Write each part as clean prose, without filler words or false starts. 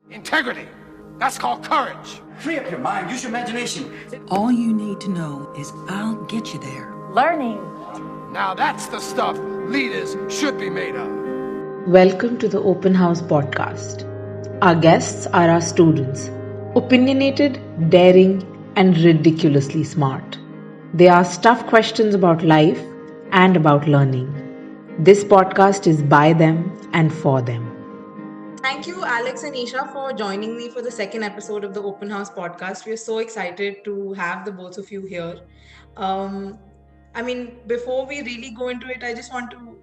Integrity. That's called courage. Free up your mind, use your imagination. All you need to know is I'll get you there. Learning. Now that's the stuff leaders should be made of. Welcome to the Openhouse podcast. Our guests are our students, opinionated, daring, and ridiculously smart. They ask tough questions about life and about learning. This podcast is by them and for them. Thank you, Alex and Eesha, for joining me for the second episode of the Openhouse podcast. We are so excited to have the both of you here. Before we really go into it, I just want to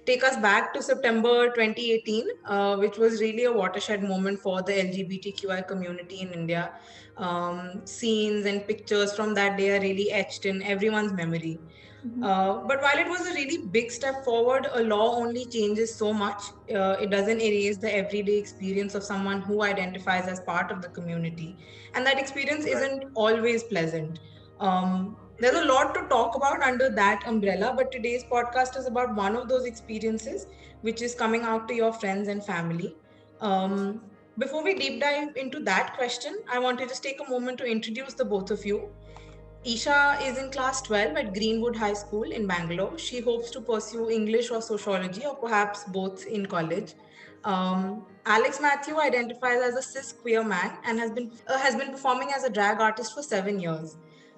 take us back to September 2018, which was really a watershed moment for the LGBTQI community in India. Scenes and pictures from that day are really etched in everyone's memory. But while it was a really big step forward, a law only changes so much. It doesn't erase the everyday experience of someone who identifies as part of the community. And that experience isn't always pleasant. There's a lot to talk about under that umbrella, but today's podcast is about one of those experiences, which is coming out to your friends and family. Before we deep dive into that question, I want to just take a moment to introduce the both of you. Eesha is in class 12 at Greenwood High School in Bangalore. She hopes to pursue English or sociology, or perhaps both in college. Alex Mathew identifies as a cis queer man and has been performing as a drag artist for 7 years.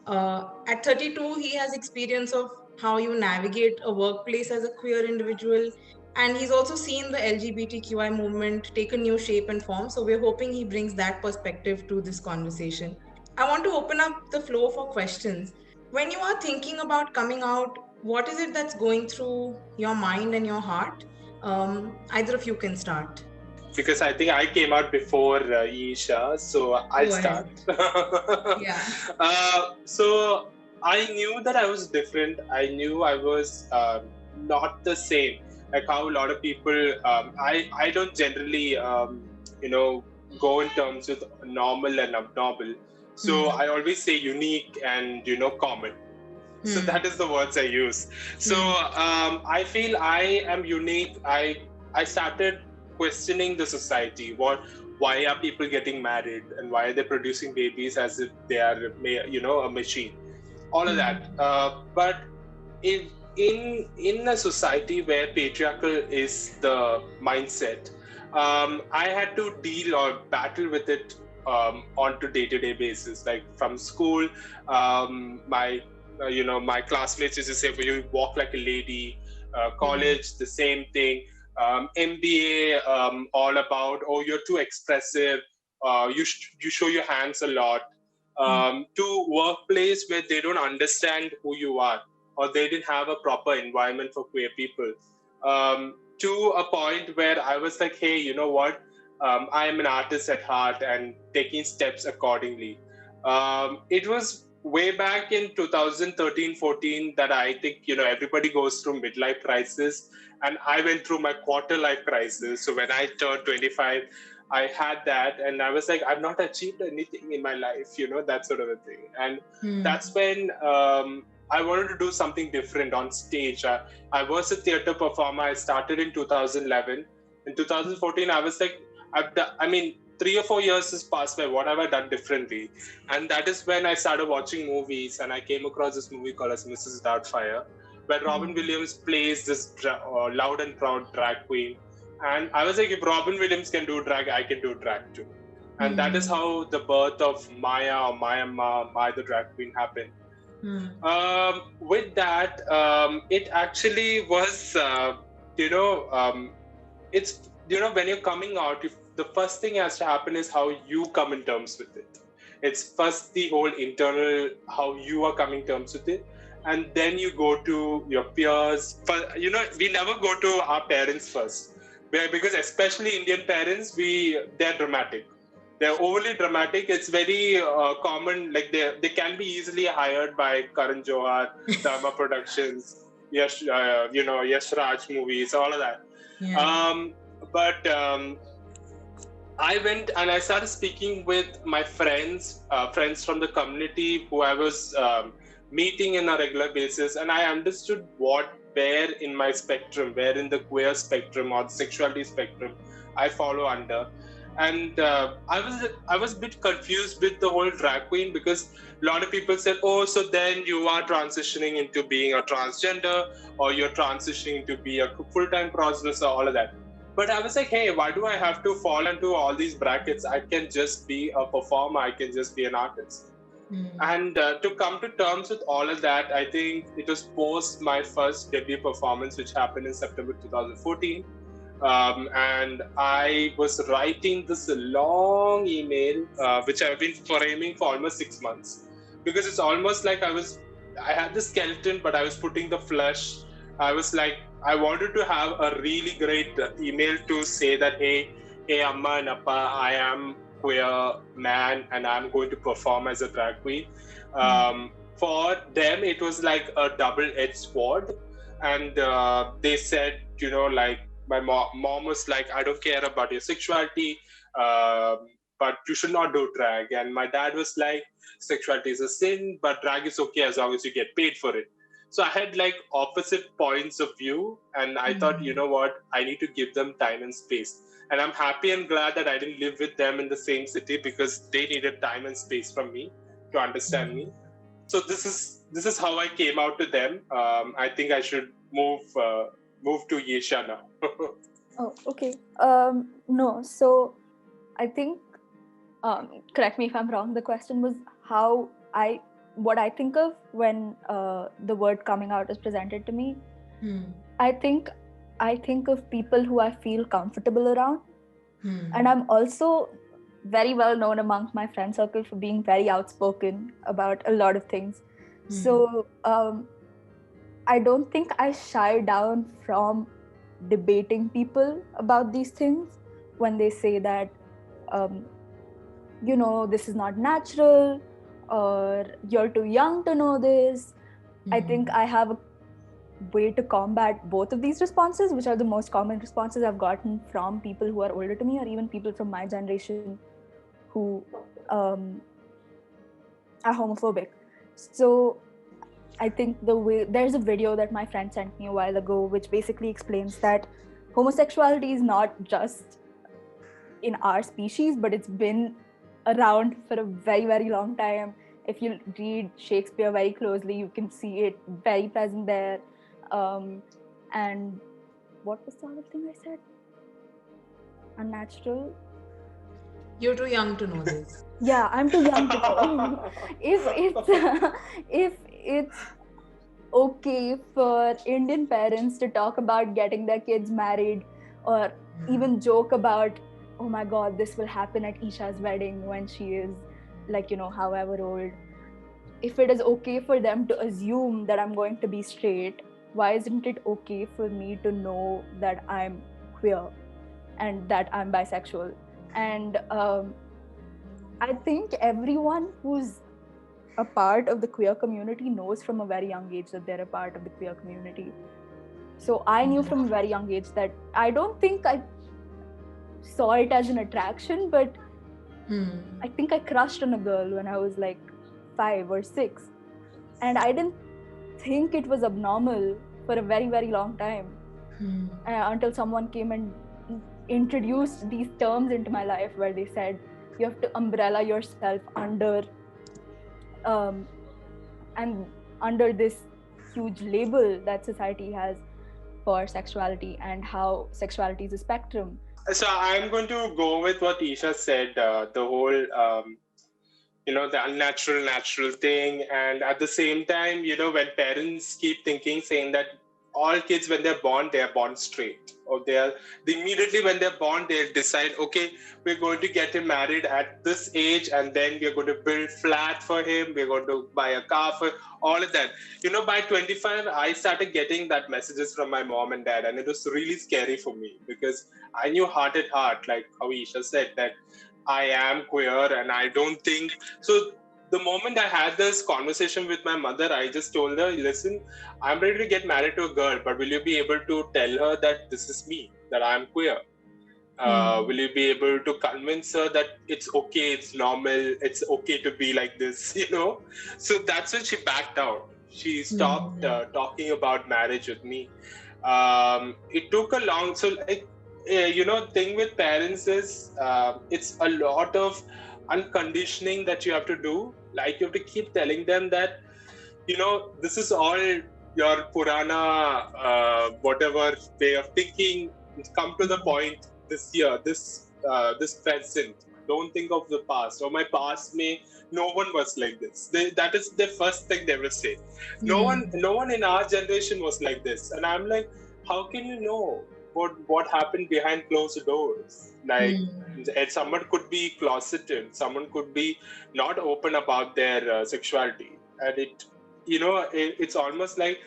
At 32, he has experience of how you navigate a workplace as a queer individual, and he's also seen the LGBTQI movement take a new shape and form. So we're hoping he brings that perspective to this conversation. I want to open up the floor for questions. When you are thinking about coming out, what is it that's going through your mind and your heart? Either of you can start. Because I think I came out before Eesha, so I'll start. Yeah. So I knew that I was different. I knew I was not the same. Like how a lot of people, I don't generally, go in terms with normal and abnormal. So I always say unique and, common. So that is the words I use. So I feel I am unique. I started questioning the society. Why are people getting married, and why are they producing babies as if they are, a machine? All of that. But in a society where patriarchal is the mindset, I had to deal or battle with it on to day-to-day basis. Like from school, my classmates used to say, well, you walk like a lady. College, the same thing. MBA, all about, you're too expressive. You show your hands a lot. To workplace where they don't understand who you are, or they didn't have a proper environment for queer people. To a point where I was like, hey, you know what? I am an artist at heart and taking steps accordingly. It was way back in 2013-14 that I think, everybody goes through midlife crisis, and I went through my quarter life crisis. So when I turned 25, I had that, and I was like, I've not achieved anything in my life, that sort of a thing. And that's when I wanted to do something different on stage. I was a theater performer. I started in 2011. In 2014, I was like, 3 or 4 years has passed by. What have I done differently? And that is when I started watching movies, and I came across this movie called as Mrs. Doubtfire, where Robin Williams plays this loud and proud drag queen. And I was like, if Robin Williams can do drag, I can do drag too. And that is how the birth of Maya or Maya the drag queen happened. With that, it actually was, it's, when you're coming out, the first thing has to happen is how you come in terms with it. It's first the whole internal, how you are coming terms with it. And then you go to your peers. We never go to our parents first. Because especially Indian parents, they're dramatic. They're overly dramatic. It's very common. Like they can be easily hired by Karan Johar, Dharma Productions, Yash Raj movies, all of that. Yeah. But I went and I started speaking with my friends from the community who I was meeting on a regular basis, and I understood where in my spectrum, where in the queer spectrum or the sexuality spectrum I follow under. And I was a bit confused with the whole drag queen, because a lot of people said, oh, so then you are transitioning into being a transgender, or you're transitioning to be a full-time crossdresser, all of that. But I was like, hey, why do I have to fall into all these brackets? I can just be a performer, I can just be an artist. And to come to terms with all of that, I think it was post my first debut performance, which happened in September 2014. And I was writing this long email, which I've been framing for almost 6 months, because it's almost like I had the skeleton, but I was putting the flesh. I was like, I wanted to have a really great email to say that, hey, Amma and Appa, I am queer man and I'm going to perform as a drag queen. For them, it was like a double-edged sword. And they said, like, my mom was like, I don't care about your sexuality, but you should not do drag. And my dad was like, sexuality is a sin, but drag is okay as long as you get paid for it. So I had like opposite points of view. And I thought, you know what, I need to give them time and space. And I'm happy and glad that I didn't live with them in the same city, because they needed time and space from me to understand me. So this is how I came out to them. I think I should move to Eesha now. Oh, okay. No, so I think, correct me if I'm wrong, the question was what I think of when the word coming out is presented to me. I think of people who I feel comfortable around. And I'm also very well known amongst my friend circle for being very outspoken about a lot of things. So I don't think I shy down from debating people about these things when they say that, this is not natural, or you're too young to know this. I think I have a way to combat both of these responses, which are the most common responses I've gotten from people who are older to me, or even people from my generation who are homophobic. So I think there's a video that my friend sent me a while ago, which basically explains that homosexuality is not just in our species, but it's been around for a very, very long time. If you read Shakespeare very closely, you can see it very present there. And what was the other thing I said? Unnatural. You're too young to know this. Yeah, I'm too young to know. If it's okay for Indian parents to talk about getting their kids married, or even joke about, oh my God, this will happen at Eesha's wedding when she is like, however old. If it is okay for them to assume that I'm going to be straight, why isn't it okay for me to know that I'm queer and that I'm bisexual? And I think everyone who's a part of the queer community knows from a very young age that they're a part of the queer community. So I knew from a very young age that I don't think I saw it as an attraction, but I think I crushed on a girl when I was like 5 or 6. And I didn't think it was abnormal for a very, very long time until someone came and introduced these terms into my life where they said you have to umbrella yourself under and under this huge label that society has for sexuality, and how sexuality is a spectrum. So I'm going to go with what Eesha said, the whole, the unnatural, natural thing. And at the same time, when parents keep saying that all kids, when they're born straight, or they immediately when they're born, they'll decide, okay, we're going to get him married at this age, and then we're going to build flat for him, we're going to buy a car for all of that. By 25, I started getting that messages from my mom and dad, and it was really scary for me, because I knew heart at heart, like how Eesha said, that I am queer, and I don't think so. The moment I had this conversation with my mother, I just told her, listen, I'm ready to get married to a girl, but will you be able to tell her that this is me, that I'm queer? Will you be able to convince her that it's okay, it's normal, it's okay to be like this, So that's when she backed out. She stopped talking about marriage with me. It took a long, thing with parents is it's a lot of unconditioning that you have to do. Like you have to keep telling them that, this is all your Purana, whatever way of thinking. Come to the point this year, this present. Don't think of the past. Or my past no one was like this. That is the first thing they will say. No one in our generation was like this. And I'm like, how can you know what happened behind closed doors? Like, someone could be closeted, someone could be not open about their sexuality, and it's almost like.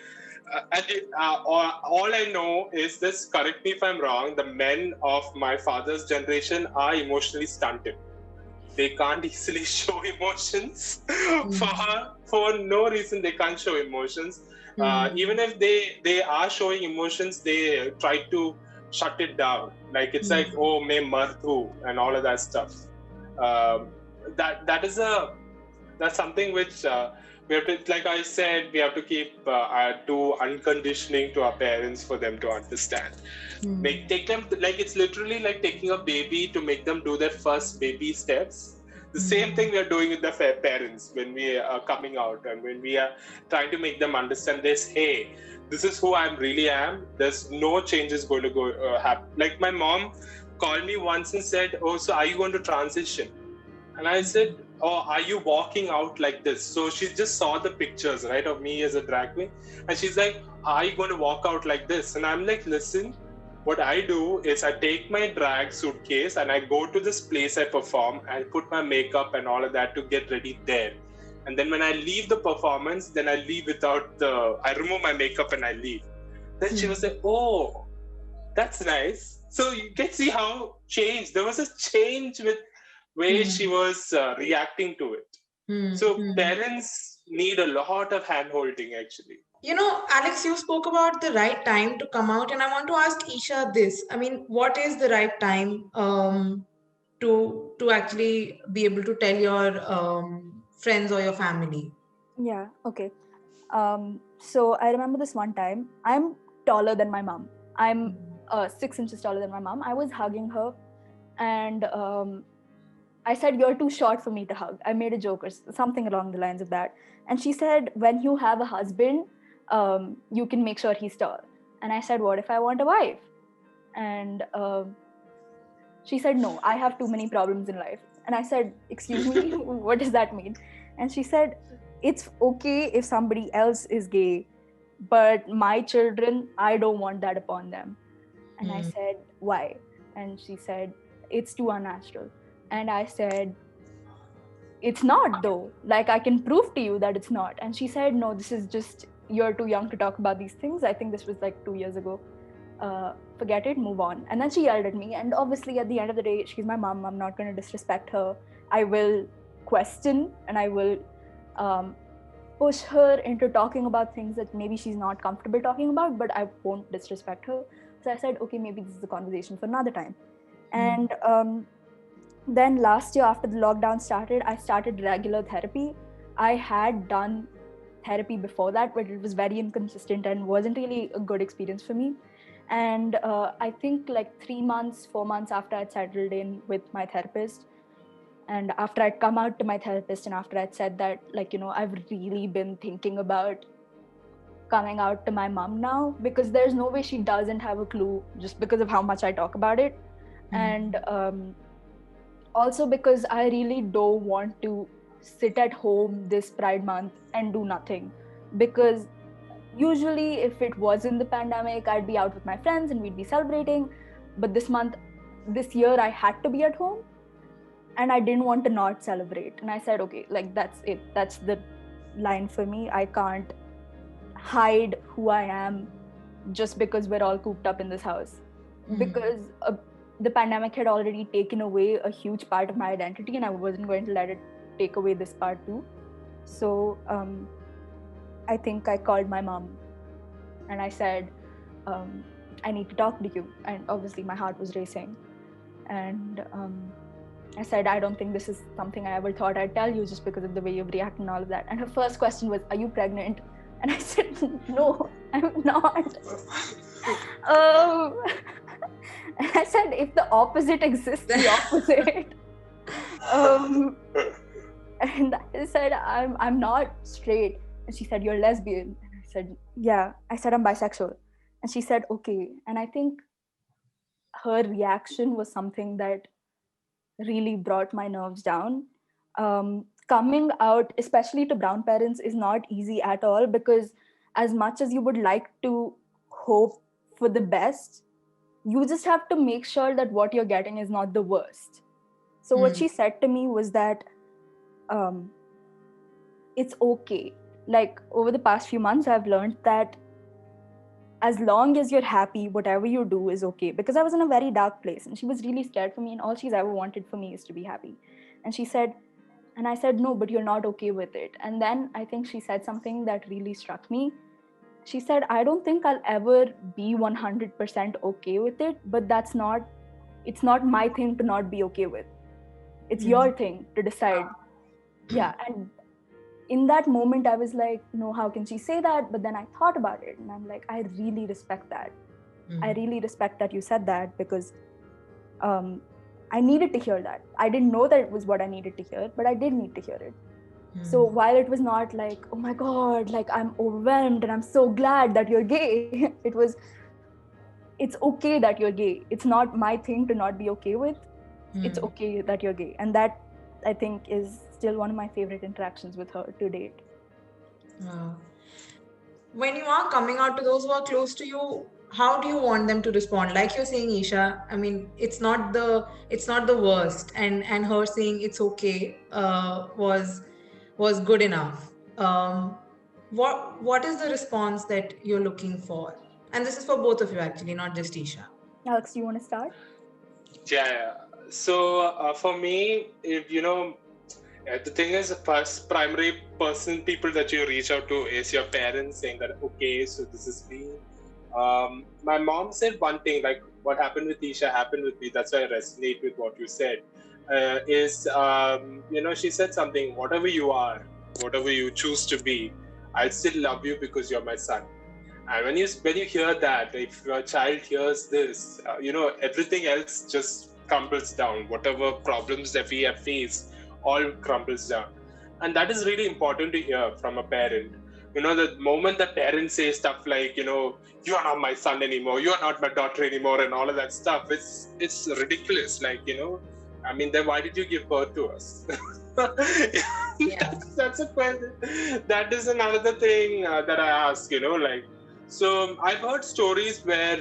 All I know is this. Correct me if I'm wrong. The men of my father's generation are emotionally stunted. They can't easily show emotions. For no reason, they can't show emotions. Even if they are showing emotions, they try to shut it down. Like it's like, oh, main martu and all of that stuff. That's something which we have to, like I said, we have to keep do unconditioning to our parents for them to understand. Take them, like it's literally like taking a baby to make them do their first baby steps. The same thing we are doing with the parents when we are coming out and when we are trying to make them understand this. Hey, this is who I really am. There's no changes going to go happen. Like my mom called me once and said, "Oh, so are you going to transition?" And I said, "Oh, are you walking out like this?" So she just saw the pictures, right, of me as a drag queen. And she's like, "Are you going to walk out like this?" And I'm like, "Listen, what I do is I take my drag suitcase and I go to this place I perform and put my makeup and all of that to get ready there. And then when I leave the performance, then I leave I remove my makeup and I leave." Then she was like, "Oh, that's nice." So you can see how there was a change with way she was reacting to it. So parents need a lot of hand-holding, actually. Alex, you spoke about the right time to come out, and I want to ask Eesha this. I mean, what is the right time to actually be able to tell your friends or your family? Yeah, okay. So I remember this one time. I'm taller than my mom. I'm 6 inches taller than my mom. I was hugging her, and I said, "You're too short for me to hug." I made a joke or something along the lines of that. And she said, "When you have a husband, you can make sure he's tall." And I said, "What if I want a wife?" And she said, "No, I have too many problems in life." And I said, "Excuse me, what does that mean?" And she said, "It's okay if somebody else is gay, but my children, I don't want that upon them." And I said, "Why?" And she said, "It's too unnatural." And I said, "It's not though. Like, I can prove to you that it's not." And she said, "No, this is just, you're too young to talk about these things." I think this was like 2 years ago. Forget it, move on. And then she yelled at me. And obviously at the end of the day, she's my mom. I'm not going to disrespect her. I will question and I will push her into talking about things that maybe she's not comfortable talking about, but I won't disrespect her. So I said, okay, maybe this is a conversation for another time. And then last year, after the lockdown started, I started regular therapy. I had done therapy before that, but it was very inconsistent and wasn't really a good experience for me. And I think like 3 months, 4 months after I'd settled in with my therapist, and after I'd come out to my therapist, and after I'd said that, like, I've really been thinking about coming out to my mom now, because there's no way she doesn't have a clue just because of how much I talk about it. And also because I really don't want to sit at home this Pride Month and do nothing. Because usually if it wasn't the pandemic, I'd be out with my friends and we'd be celebrating. But this year I had to be at home and I didn't want to not celebrate. And I said, okay, like that's it. That's the line for me. I can't hide who I am just because we're all cooped up in this house. Because the pandemic had already taken away a huge part of my identity, and I wasn't going to let it take away this part too. So I think I called my mom and I said, I need to talk to you. And obviously my heart was racing. And I said, I don't think this is something I ever thought I'd tell you just because of the way you've reacted and all of that. And her first question was, are you pregnant? And I said, no, I'm not. And I said, if the opposite exists, the opposite. And I said, I'm not straight. And she said, you're lesbian. And I said, yeah. I said, I'm bisexual. And she said, okay. And I think her reaction was something that really brought my nerves down. Coming out, especially to brown parents, is not easy at all, because as much as you would like to hope for the best, you just have to make sure that what you're getting is not the worst. So what she said to me was that it's okay. Like, over the past few months, I've learned that as long as you're happy, whatever you do is okay. Because I was in a very dark place and she was really scared for me, and all she's ever wanted for me is to be happy. And she said, and I said, no, but you're not okay with it. And then I think she said something that really struck me. She said, I don't think I'll ever be 100% okay with it, but it's not my thing to not be okay with. It's your thing to decide. Yeah. And in that moment, I was like, no, how can she say that? But then I thought about it and I'm like, I really respect that. I really respect that you said that, because I needed to hear that. I didn't know that it was what I needed to hear, but I did need to hear it. So while it was not like, oh my God, like I'm overwhelmed and I'm so glad that you're gay, it was, it's okay that you're gay. It's not my thing to not be okay with. It's okay that you're gay. And that, I think, is still one of my favorite interactions with her to date. When you are coming out to those who are close to you, how do you want them to respond? Like you're saying, Eesha, I mean, it's not the worst, and her saying it's okay was good enough. What is the response that you're looking for? And this is for both of you, actually, not just Eesha. Alex, do you want to start? Yeah. So for me, if the thing is, the first primary people that you reach out to is your parents, saying that, okay, so this is me. My mom said one thing, like, what happened with Eesha happened with me. That's why I resonate with what you said. She said something, whatever you are, whatever you choose to be, I still love you because you're my son. And when you hear that, if your child hears this, everything else just crumbles down. Whatever problems that we have faced, all crumbles down. And that is really important to hear from a parent. The moment that parents say stuff like, you are not my son anymore, you are not my daughter anymore, and all of that stuff, it's ridiculous. Like, I mean, then why did you give birth to us? That's a question. That is another thing that I ask, So I've heard stories where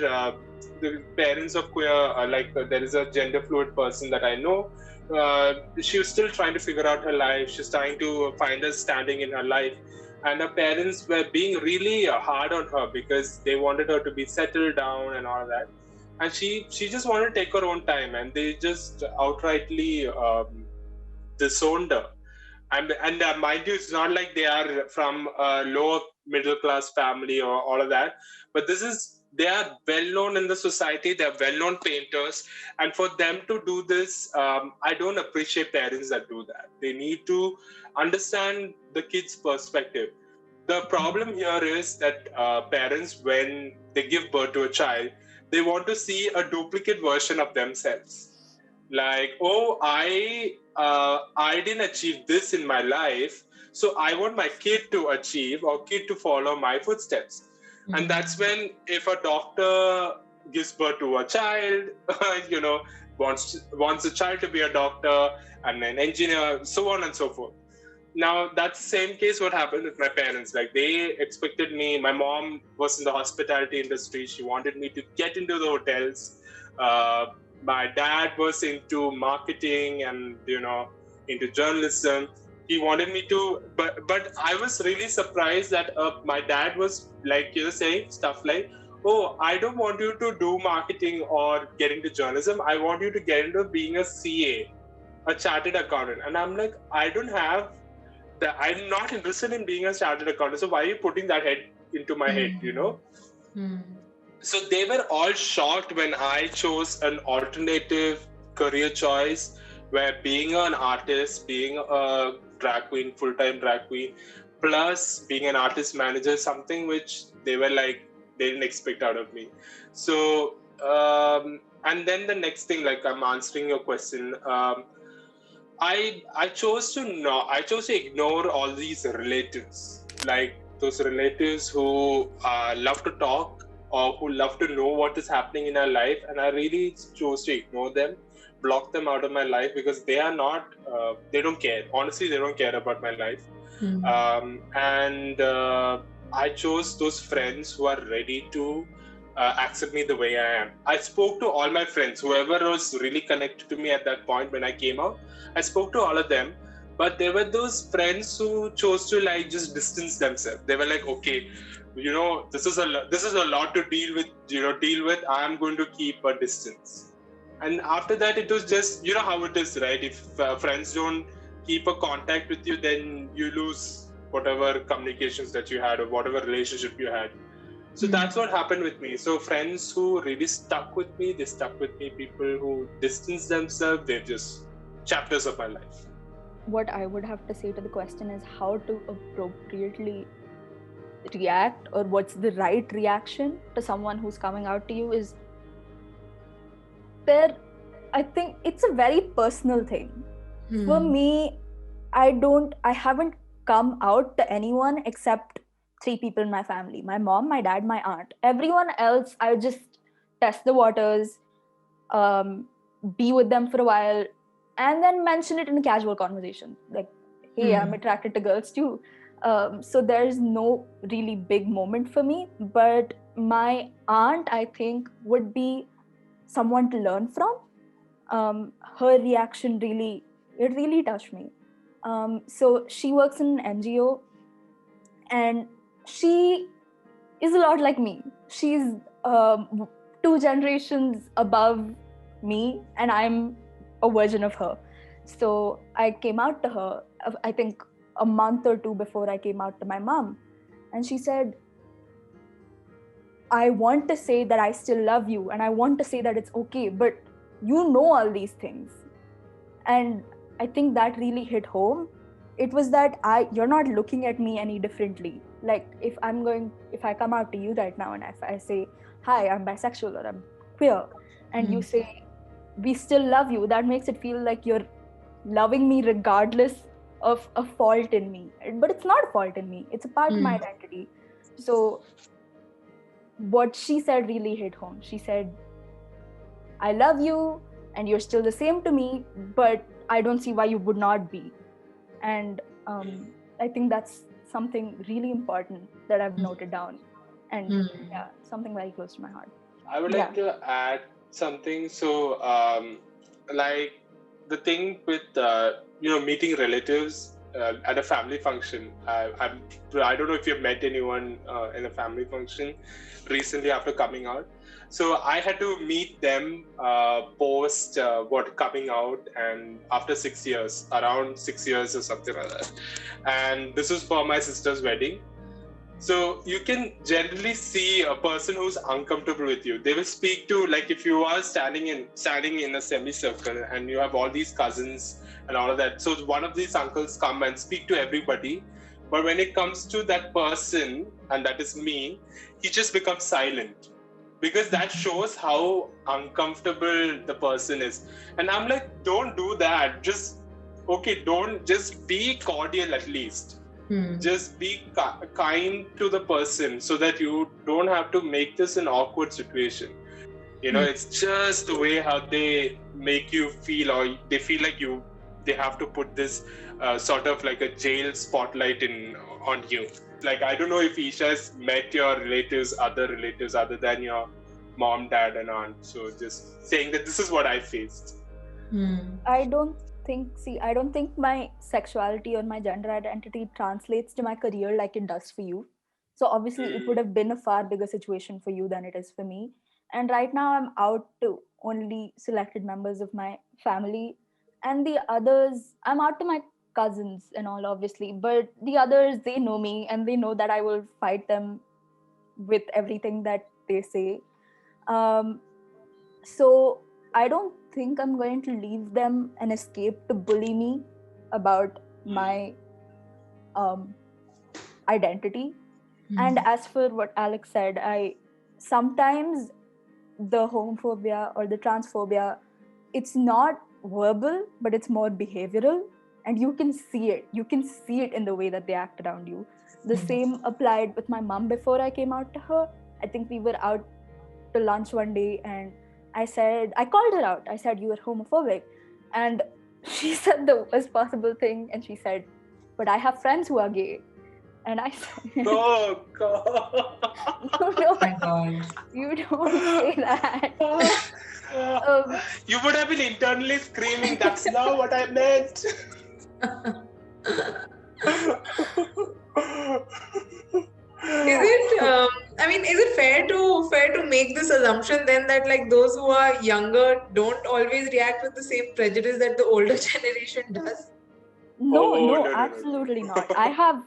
the parents of queer, there is a gender fluid person that I know. She was still trying to figure out her life. She's trying to find a standing in her life. And her parents were being really hard on her because they wanted her to be settled down and all that. And she just wanted to take her own time, and they just outrightly disowned her. And mind you, it's not like they are from a lower middle class family or all of that, but they are well known in the society. They are well known painters, and for them to do this, I don't appreciate parents that do that. They need to understand the kid's perspective. The problem here is that parents, when they give birth to a child, they want to see a duplicate version of themselves. Like, oh, I didn't achieve this in my life, so I want my kid to achieve or kid to follow my footsteps. And that's when, if a doctor gives birth to a child, wants a child to be a doctor and an engineer, so on and so forth. Now, that's the same case what happened with my parents. Like, they expected me, my mom was in the hospitality industry. She wanted me to get into the hotels. My dad was into marketing and, into journalism. He wanted me to, but I was really surprised that my dad was like, saying stuff like, oh, I don't want you to do marketing or get into journalism. I want you to get into being a CA, a chartered accountant. And I'm like, I'm not interested in being a chartered accountant. So why are you putting that into my head, So they were all shocked when I chose an alternative career choice, where being an artist, being a drag queen, full-time drag queen, plus being an artist manager, something which they were like, they didn't expect out of me. So, And then the next thing, like I'm answering your question, I chose to ignore all these relatives, like those relatives who love to talk or who love to know what is happening in our life, and I really chose to ignore them, block them out of my life, because they are not, they don't care. Honestly, they don't care about my life. And I chose those friends who are ready to accept me the way I am. I spoke to all my friends, whoever was really connected to me at that point when I came out. I spoke to all of them, but there were those friends who chose to like just distance themselves. They were like, okay, this is a lot to deal with. I am going to keep a distance. And after that, it was just, how it is, right? If friends don't keep a contact with you, then you lose whatever communications that you had or whatever relationship you had. So that's what happened with me. So friends who really stuck with me, they stuck with me. People who distance themselves, they're just chapters of my life. What I would have to say to the question is how to appropriately react, or what's the right reaction to someone who's coming out to you is I think it's a very personal thing. For me, I haven't come out to anyone except 3 people in my family: my mom, my dad, my aunt. Everyone else, I just test the waters, be with them for a while, and then mention it in a casual conversation. Like, hey, I'm attracted to girls too. So there's no really big moment for me. But my aunt, I think, would be someone to learn from. Her reaction really touched me. So she works in an NGO, and she is a lot like me. She's 2 generations above me, and I'm a version of her. So I came out to her, I think a month or 2 before I came out to my mom. And she said, I want to say that I still love you, and I want to say that it's okay, but you know all these things. And I think that really hit home. It was that you're not looking at me any differently. Like, if I come out to you right now and if I say, hi, I'm bisexual or I'm queer, and you say, we still love you, that makes it feel like you're loving me regardless of a fault in me. But it's not a fault in me. It's a part of my identity. So what she said really hit home. She said, I love you and you're still the same to me, but I don't see why you would not be. And I think that's something really important that I've noted down, and something very close to my heart. I would like to add something. So, like the thing with meeting relatives at a family function. I don't know if you've met anyone in a family function recently after coming out. So I had to meet them post coming out, and after 6 years, around 6 years or something like that. And this was for my sister's wedding. So you can generally see a person who's uncomfortable with you. They will speak to, like, if you are standing in a semicircle and you have all these cousins and all of that. So one of these uncles come and speak to everybody. But when it comes to that person, and that is me, he just becomes silent. Because that shows how uncomfortable the person is. And I'm like, don't do that. Don't just be cordial at least. Just be kind to the person so that you don't have to make this an awkward situation. It's just the way how they make you feel, or they feel like they have to put this sort of like a jail spotlight on you. Like, I don't know if Eesha has met your other relatives other than your mom, dad, and aunt. So just saying that this is what I faced. I don't think my sexuality or my gender identity translates to my career like it does for you. So obviously it would have been a far bigger situation for you than it is for me. And right now I'm out to only selected members of my family, and the others, I'm out to my cousins and all, obviously, but the others, they know me and they know that I will fight them with everything that they say. So I don't think I'm going to leave them an escape to bully me about my identity. And as for what Alex said, sometimes the homophobia or the transphobia, it's not verbal, but it's more behavioral, and you can see it. You can see it in the way that they act around you. The same applied with my mom before I came out to her. I think we were out to lunch one day, and I called her out. I said, "You are homophobic," and she said the worst possible thing, and she said, "But I have friends who are gay." And I said, Oh God! Oh my God. You don't say that. You would have been internally screaming, "That's not what I meant." Is it fair to make this assumption then that like those who are younger don't always react with the same prejudice that the older generation does? No, No. absolutely not. I have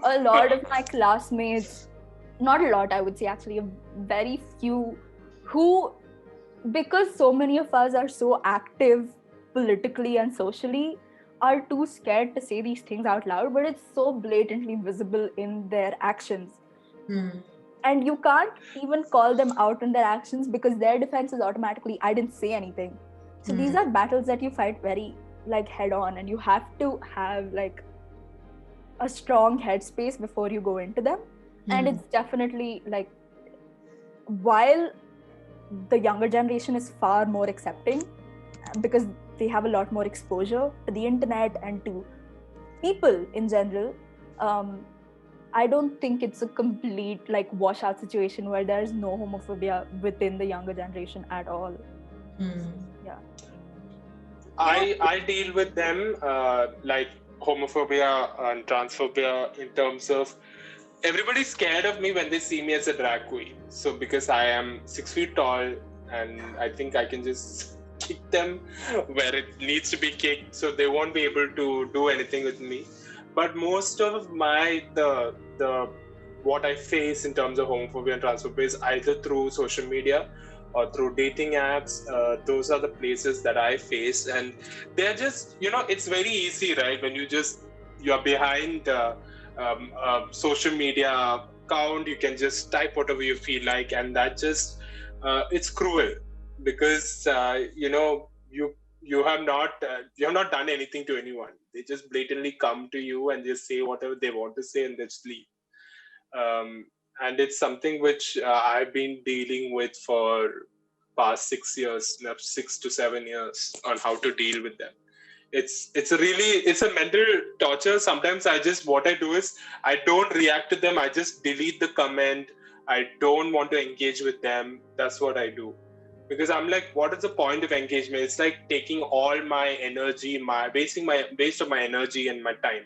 a lot of my classmates, not a lot, I would say actually, a very few who, because so many of us are so active politically and socially, are too scared to say these things out loud, but it's so blatantly visible in their actions. And you can't even call them out in their actions because their defense is automatically, I didn't say anything. So these are battles that you fight very like head on, and you have to have like a strong headspace before you go into them. And it's definitely like, while the younger generation is far more accepting because they have a lot more exposure to the internet and to people in general, I don't think it's a complete like washout situation where there's no homophobia within the younger generation at all. Yeah. I deal with them like homophobia and transphobia in terms of everybody's scared of me when they see me as a drag queen. So because I am 6 feet tall, and I think I can just kick them where it needs to be kicked, so they won't be able to do anything with me. But most of the what I face in terms of homophobia and transphobia is either through social media or through dating apps. Those are the places that I face, and they're just, it's very easy, right? When you're behind social media account, you can just type whatever you feel like, and that just it's cruel because you have not done anything to anyone. They just blatantly come to you and just say whatever they want to say and just leave. And it's something which I've been dealing with for past 6 years, 6 to 7 years, on how to deal with them. It's a mental torture. Sometimes what I do is I don't react to them. I just delete the comment. I don't want to engage with them. That's what I do. Because I'm like, what is the point of engagement? It's like taking all my energy, waste of my energy and my time.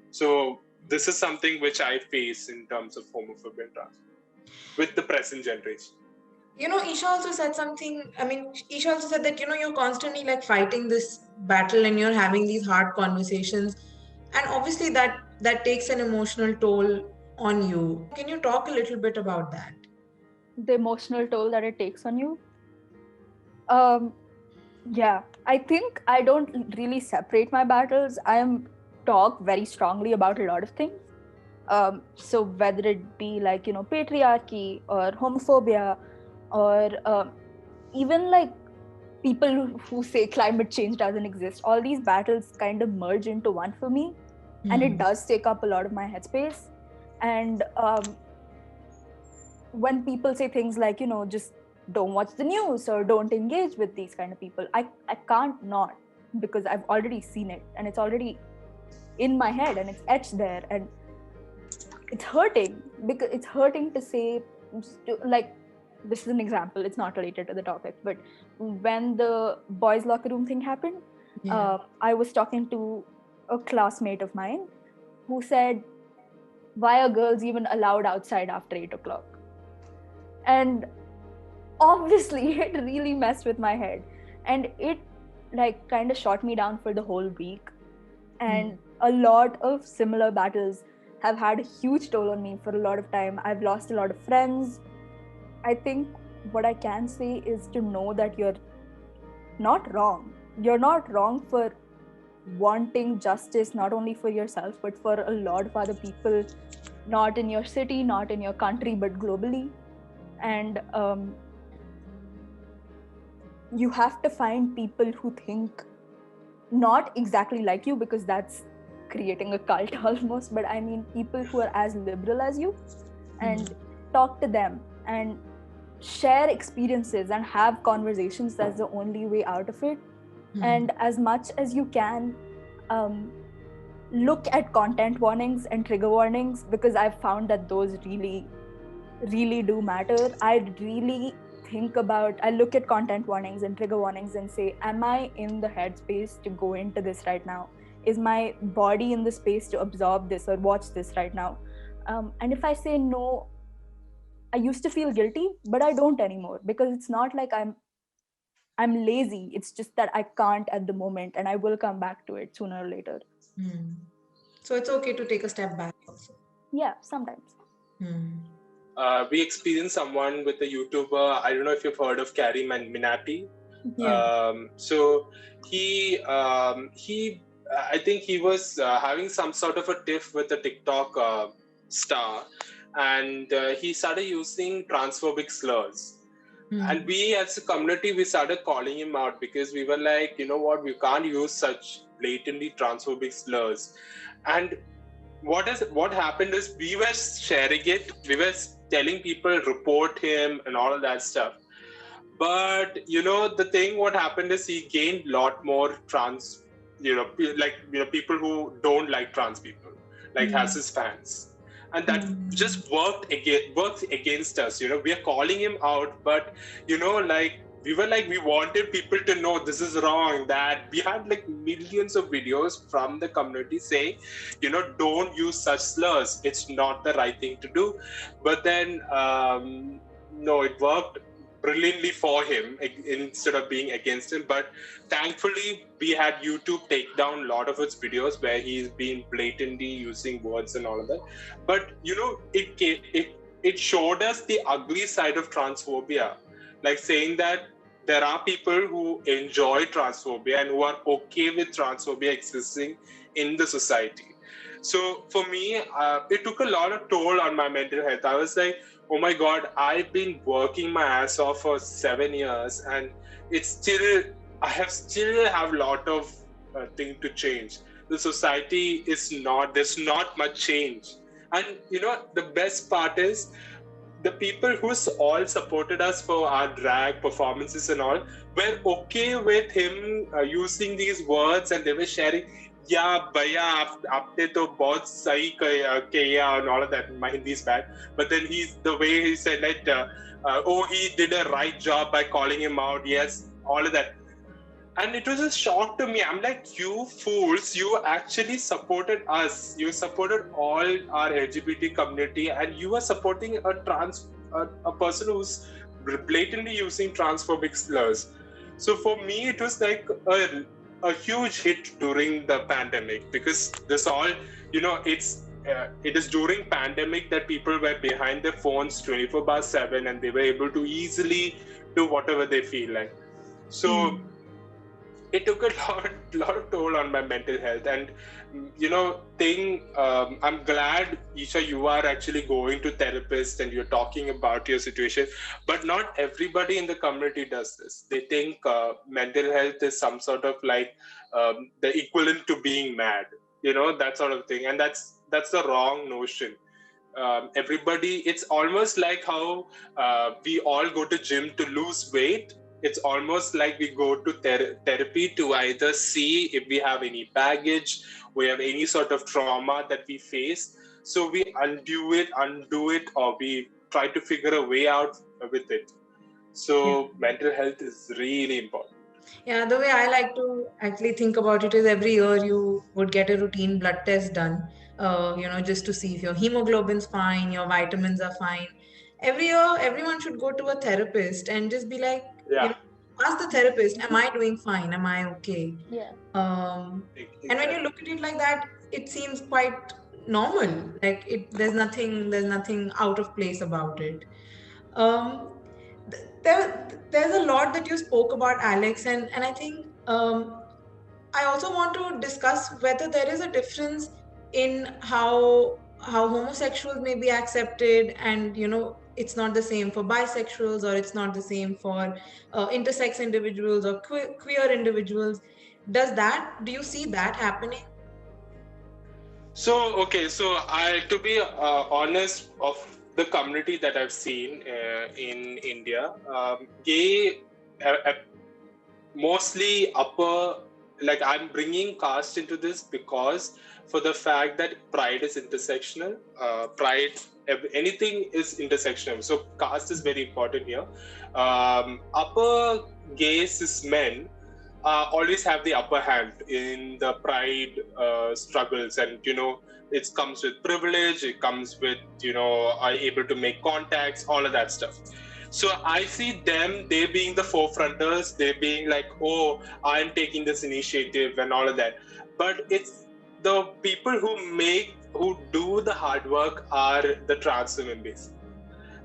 So this is something which I face in terms of homophobia and transphobia with the present generation. Eesha also said something. Eesha also said that, you're constantly like fighting this battle and you're having these hard conversations. And obviously that takes an emotional toll on you. Can you talk a little bit about that? The emotional toll that it takes on you? Yeah, I think I don't really separate my battles. I talk very strongly about a lot of things. So whether it be like, patriarchy or homophobia, or even like people who say climate change doesn't exist, all these battles kind of merge into one for me. And it does take up a lot of my headspace. And when people say things like, just don't watch the news or don't engage with these kind of people, I can't not, because I've already seen it and it's already in my head and it's etched there, and it's hurting, because it's hurting to say, like, this is an example, it's not related to the topic, but when the boys locker room thing happened, I was talking to a classmate of mine who said, why are girls even allowed outside after 8 o'clock? And obviously it really messed with my head, and it like kind of shot me down for the whole week. And a lot of similar battles have had a huge toll on me for a lot of time. I've lost a lot of friends. I think what I can say is to know that you're not wrong. You're not wrong for wanting justice, not only for yourself, but for a lot of other people, not in your city, not in your country, but globally. And you have to find people who think not exactly like you, because that's creating a cult almost, but I mean people who are as liberal as you, and talk to them and share experiences and have conversations. That's the only way out of it. And as much as you can, look at content warnings and trigger warnings, because I've found that those really do matter. I look at content warnings and trigger warnings and say, am I in the headspace to go into this right now? Is my body in the space to absorb this or watch this right now? And if I say no, I used to feel guilty, but I don't anymore, because it's not like I'm lazy. It's just that I can't at the moment, and I will come back to it sooner or later. So it's okay to take a step back also. Yeah, sometimes. We experienced someone with a YouTuber. I don't know if you've heard of Carrie Minatti. Yeah. So he, I think he was having some sort of a tiff with a TikTok star, and he started using transphobic slurs. And we as a community, we started calling him out, because we were like, you know what, we can't use such blatantly transphobic slurs. And what happened is, we were sharing it, we were telling people report him and all of that stuff. But the thing, what happened is, he gained a lot more trans, people who don't like trans people, like as his fans. And that just worked against us. We are calling him out, but we wanted people to know this is wrong. That we had like millions of videos from the community saying, don't use such slurs. It's not the right thing to do. But then, no, it worked brilliantly for him instead of being against him. But thankfully, we had YouTube take down a lot of his videos where he's been blatantly using words and all of that. But it showed us the ugly side of transphobia, like saying that there are people who enjoy transphobia and who are okay with transphobia existing in the society. So for me, it took a lot of toll on my mental health. I was like, oh my God, I've been working my ass off for 7 years, and I still have a lot of things to change. The society there's not much change. And the best part is, the people who all supported us for our drag performances and all were okay with him using these words, and they were sharing, yeah, bhaiya, aapne to bahut sahi kiya and all of that. My Hindi is bad, but then the way he said that, he did a right job by calling him out. Yes, all of that. And it was a shock to me. I'm like, you fools, you actually supported us. You supported all our LGBT community, and you are supporting a person who's blatantly using transphobic slurs. So for me, it was like a huge hit during the pandemic, because this all, it is during pandemic that people were behind their phones 24/7, and they were able to easily do whatever they feel like. So it took a lot of toll on my mental health. And I'm glad, Eesha, you are actually going to therapists and you're talking about your situation. But not everybody in the community does this. They think mental health is some sort of like the equivalent to being mad, that sort of thing. And that's the wrong notion. Everybody, it's almost like how we all go to gym to lose weight. It's almost like we go to therapy to either see if we have any baggage, we have any sort of trauma that we face. So we undo it, or we try to figure a way out with it. So mental health is really important. Yeah, the way I like to actually think about it is, every year you would get a routine blood test done, just to see if your hemoglobin's fine, your vitamins are fine. Every year, everyone should go to a therapist and just be like, ask the therapist, am I doing fine? Am I okay? Yeah. And when you look at it like that, it seems quite normal. Like there's nothing out of place about it. There's a lot that you spoke about, Alex, and I think I also want to discuss whether there is a difference in how homosexuals may be accepted, and it's not the same for bisexuals, or it's not the same for intersex individuals or queer individuals. Do you see that happening? So, okay, so to be honest, of the community that I've seen in India, gay, mostly upper, like I'm bringing caste into this because for the fact that pride is intersectional, anything is intersectional. So caste is very important here. Upper gay cis men always have the upper hand in the pride struggles, and it comes with privilege, it comes with are able to make contacts, all of that stuff. So I see them, they being the forefronters, they being like, oh, I'm taking this initiative and all of that. But it's the people who do the hard work are the trans women basically.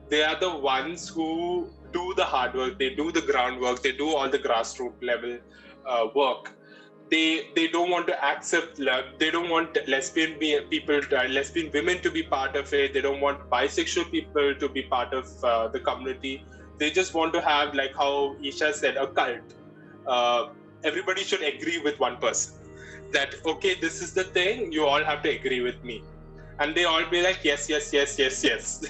They are the ones who do the hard work, they do the groundwork, they do all the grassroots level work. They don't want to accept love. They don't want lesbian women to be part of it. They don't want bisexual people to be part of the community. They just want to have, like how Eesha said, a cult. Everybody should agree with one person. That, okay, this is the thing, you all have to agree with me. And they all be like, yes, yes, yes, yes, yes.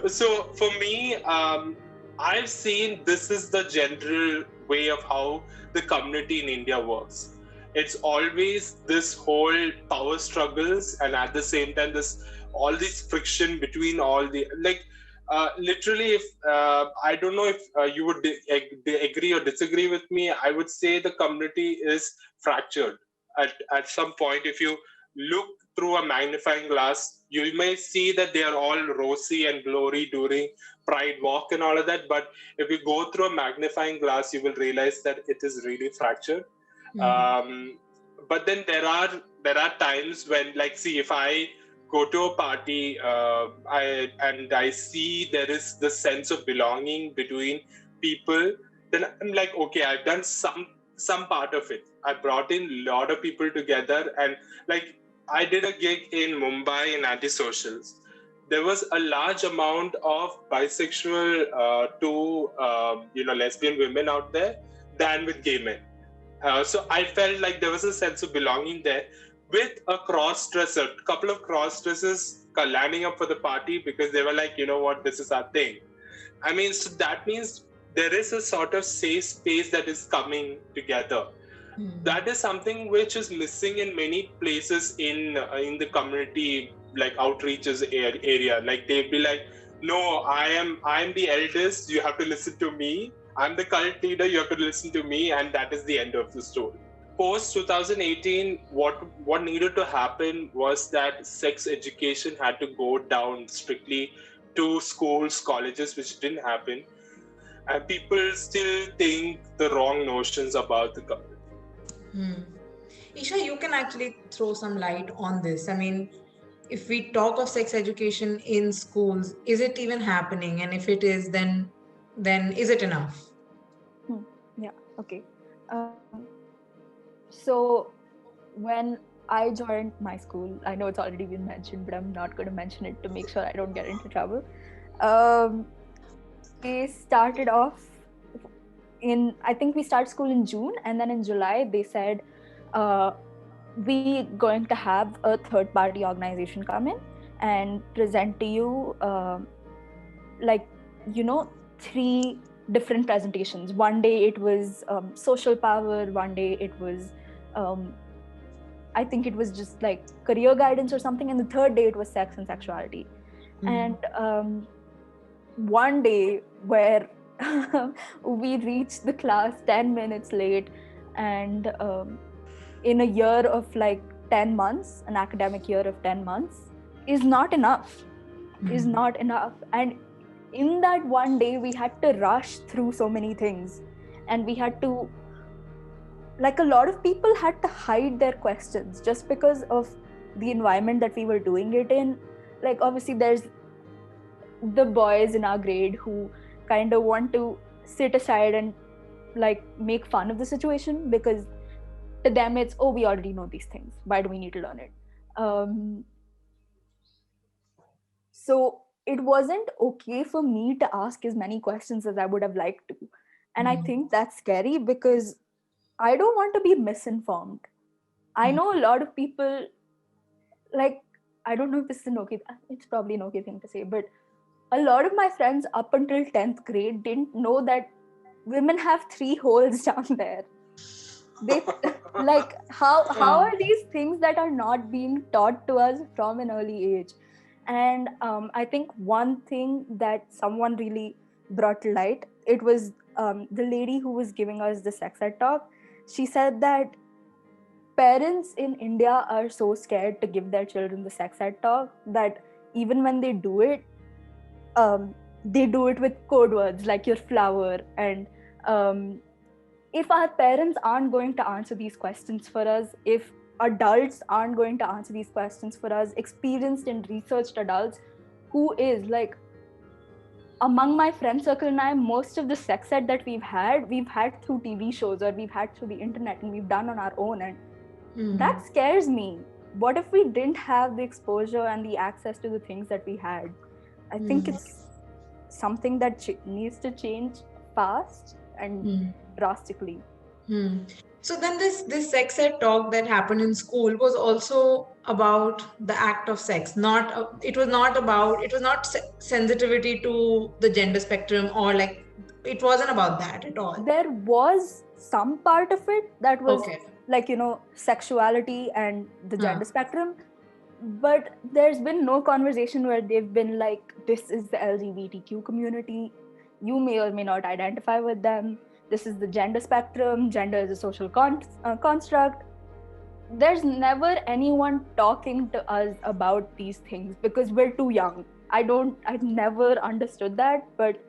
So for me, I've seen this is the general way of how the community in India works. It's always this whole power struggles, and at the same time, all this friction between all the, literally, if I don't know if you would agree or disagree with me, I would say the community is fractured. At some point, if you look through a magnifying glass, you may see that they are all rosy and glory during Pride Walk and all of that. But if you go through a magnifying glass, you will realize that it is really fractured. But then there are times when, like, see, if I go to a party I see there is the sense of belonging between people, then I'm like, okay, I've done some part of it. I brought in a lot of people together, and like I did a gig in Mumbai in Antisocials. There was a large amount of bisexual to lesbian women out there than with gay men. So I felt like there was a sense of belonging there, with a cross-dresser, couple of cross-dressers lining up for the party because they were like, you know what, this is our thing. I mean, so that means there is a sort of safe space that is coming together. That is something which is missing in many places in the community, like outreaches area. Like they'd be like, no, I am the eldest, you have to listen to me. I'm the cult leader, you have to listen to me, and that is the end of the story. Post 2018, what needed to happen was that sex education had to go down strictly to schools, colleges, which didn't happen. And people still think the wrong notions about the community. Eesha, you can actually throw some light on this. I mean, if we talk of sex education in schools, is it even happening? And if it is, then is it enough? Yeah, okay. So when I joined my school, I know it's already been mentioned, but I'm not going to mention it to make sure I don't get into trouble. We started off I think we start school in June, and then in July they said we going to have a third party organization come in and present to you 3 different presentations. One day it was social power, one day it was I think it was just like career guidance or something, and the third day it was sex and sexuality. And one day where we reached the class 10 minutes late, and in a year of like 10 months, an academic year of 10 months is not enough. And in that one day we had to rush through so many things, and we had to, like, a lot of people had to hide their questions just because of the environment that we were doing it in. Like, obviously there's the boys in our grade who kind of want to sit aside and like make fun of the situation, because to them it's, oh, we already know these things, why do we need to learn it? So it wasn't okay for me to ask as many questions as I would have liked to. And I think that's scary because I don't want to be misinformed. I know a lot of people, like, I don't know if this is it's probably an okay thing to say, but a lot of my friends up until 10th grade didn't know that women have 3 holes down there. They like how are these things that are not being taught to us from an early age? And I think one thing that someone really brought to light, it was the lady who was giving us the sex ed talk. She said that parents in India are so scared to give their children the sex ed talk that even when they do it with code words like your flower. And if our parents aren't going to answer these questions for us, if adults aren't going to answer these questions for us, experienced and researched adults, who is? Like, among my friend circle and I, most of the sex ed that we've had through TV shows, or we've had through the internet, and we've done on our own. And that scares me. What if we didn't have the exposure and the access to the things that we had? I think it's something that needs to change fast and drastically. So then this sex ed talk that happened in school was also about the act of sex. It was not sensitivity to the gender spectrum, or like, it wasn't about that at all. There was some part of it that was like, sexuality and the gender spectrum, but there's been no conversation where they've been like, this is the LGBTQ community, you may or may not identify with them, this is the gender spectrum, gender is a social construct. There's never anyone talking to us about these things because we're too young. I've never understood that, but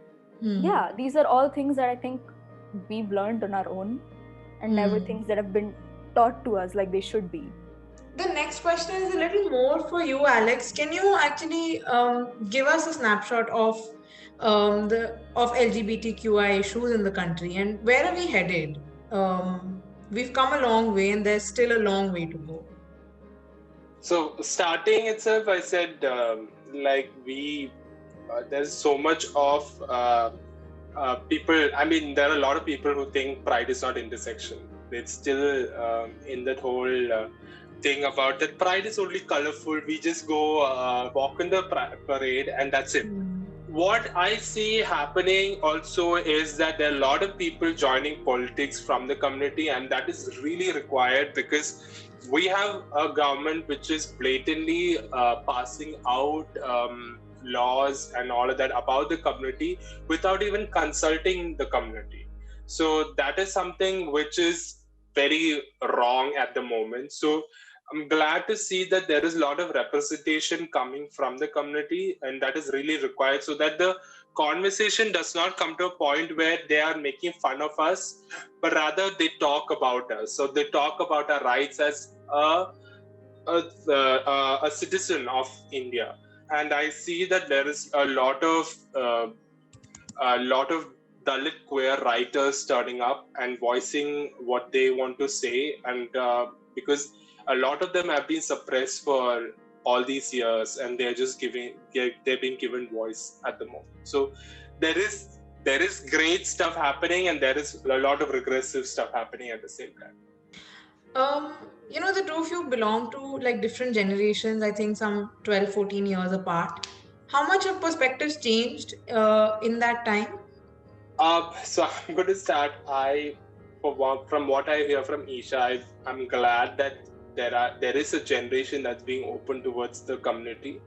yeah, these are all things that I think we've learned on our own, and never things that have been taught to us like they should be. The next question is a little more for you, Alex. Can you actually give us a snapshot of LGBTQI issues in the country, and where are we headed? We've come a long way, and there's still a long way to go. So starting itself, I said there's so much of people. I mean, there are a lot of people who think pride is not intersection. It's still in that whole thing about that pride is only colorful. We just go walk in the parade and that's it. What I see happening also is that there are a lot of people joining politics from the community, and that is really required because we have a government which is blatantly passing out laws and all of that about the community without even consulting the community. So that is something which is very wrong at the moment. So I'm glad to see that there is a lot of representation coming from the community, and that is really required so that the conversation does not come to a point where they are making fun of us, but rather they talk about us. So they talk about our rights as a citizen of India. And I see that there is a lot of Dalit queer writers turning up and voicing what they want to say, and because a lot of them have been suppressed for all these years, and they're just they're being given voice at the moment. So there is great stuff happening, and there is a lot of regressive stuff happening at the same time. The two of you belong to like different generations, I think some 12-14 years apart. How much have perspectives changed in that time? So I'm going to start. From what I hear from Eesha, I'm glad that there is a generation that's being open towards the community.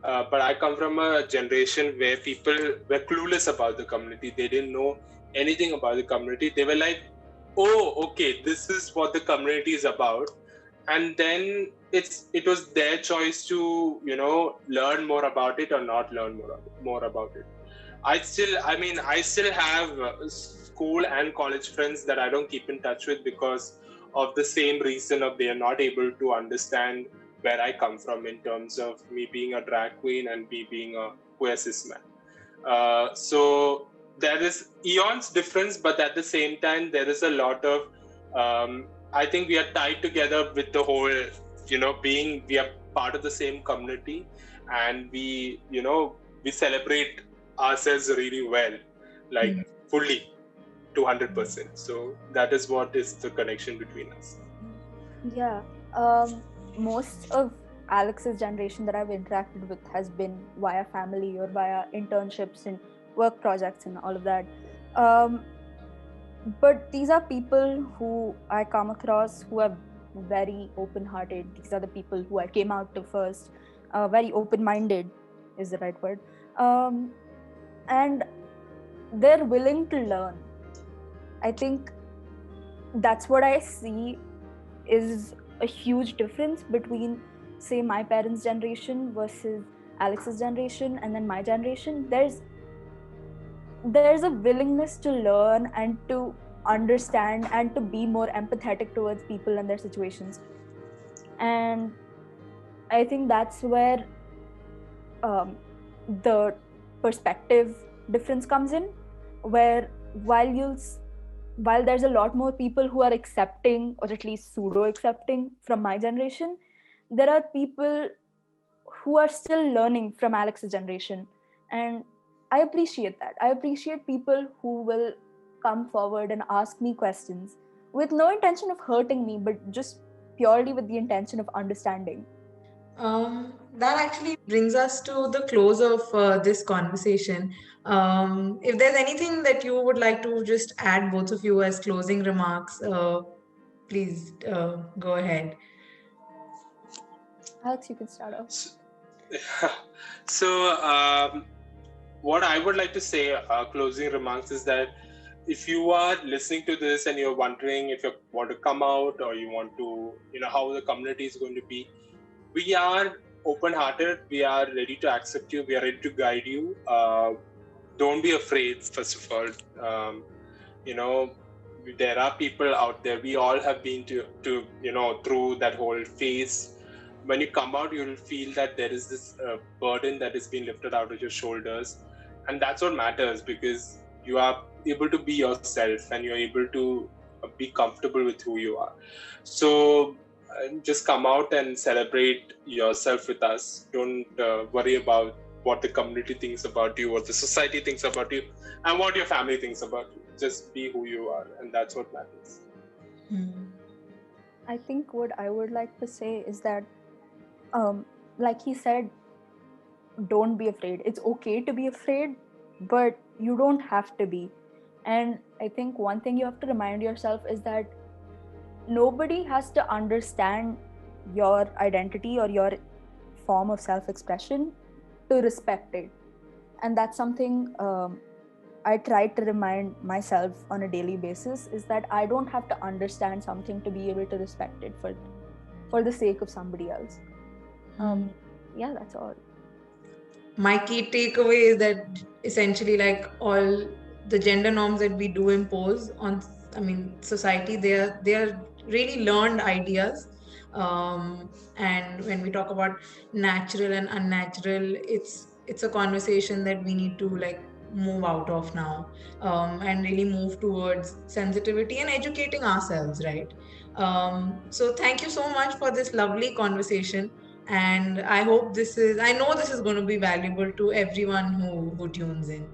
But I come from a generation where people were clueless about the community. They didn't know anything about the community. They were like, oh, okay, this is what the community is about. And then it was their choice to, learn more about it or not learn more about it. I still have school and college friends that I don't keep in touch with because of the same reason of they are not able to understand where I come from in terms of me being a drag queen and me being a queer cis man. So there is eons difference, but at the same time, there is a lot of, I think we are tied together with the whole, we are part of the same community, and we we celebrate ourselves really well, like fully, 200%. So that is what is the connection between us. Yeah. Most of Alex's generation that I've interacted with has been via family or via internships and work projects and all of that. But these are people who I come across who are very open-hearted. These are the people who I came out to first. Very open-minded is the right word. And they're willing to learn. I think that's what I see is a huge difference between, say, my parents' generation versus Alex's generation and then my generation. There's a willingness to learn and to understand and to be more empathetic towards people and their situations. And I think that's where the perspective difference comes in, where while there's a lot more people who are accepting, or at least pseudo accepting, from my generation, there are people who are still learning from Alex's generation. And I appreciate that. I appreciate people who will come forward and ask me questions with no intention of hurting me, but just purely with the intention of understanding. That actually brings us to the close of this conversation. If there's anything that you would like to just add, both of you, as closing remarks, please go ahead. Alex, you can start off. So, what I would like to say, closing remarks, is that if you are listening to this and you're wondering if you want to come out or you want to, how the community is going to be, we are open-hearted. We are ready to accept you. We are ready to guide you. Don't be afraid, first of all. There are people out there. We all have been to through that whole phase. When you come out, you'll feel that there is this burden that is being lifted out of your shoulders. And that's what matters, because you are able to be yourself and you're able to be comfortable with who you are. So just come out and celebrate yourself with us. Don't worry about what the community thinks about you, what the society thinks about you, and what your family thinks about you. Just be who you are, and that's what matters. I think what I would like to say is that, like he said, don't be afraid. It's okay to be afraid, but you don't have to be. And I think one thing you have to remind yourself is that nobody has to understand your identity or your form of self-expression to respect it. And that's something I try to remind myself on a daily basis, is that I don't have to understand something to be able to respect it for the sake of somebody else. Yeah, that's all. My key takeaway is that essentially, like, all the gender norms that we do impose on, society, they are really learned ideas. And when we talk about natural and unnatural, it's a conversation that we need to move out of now, and really move towards sensitivity and educating ourselves, right? So thank you so much for this lovely conversation, and I know this is going to be valuable to everyone who tunes in.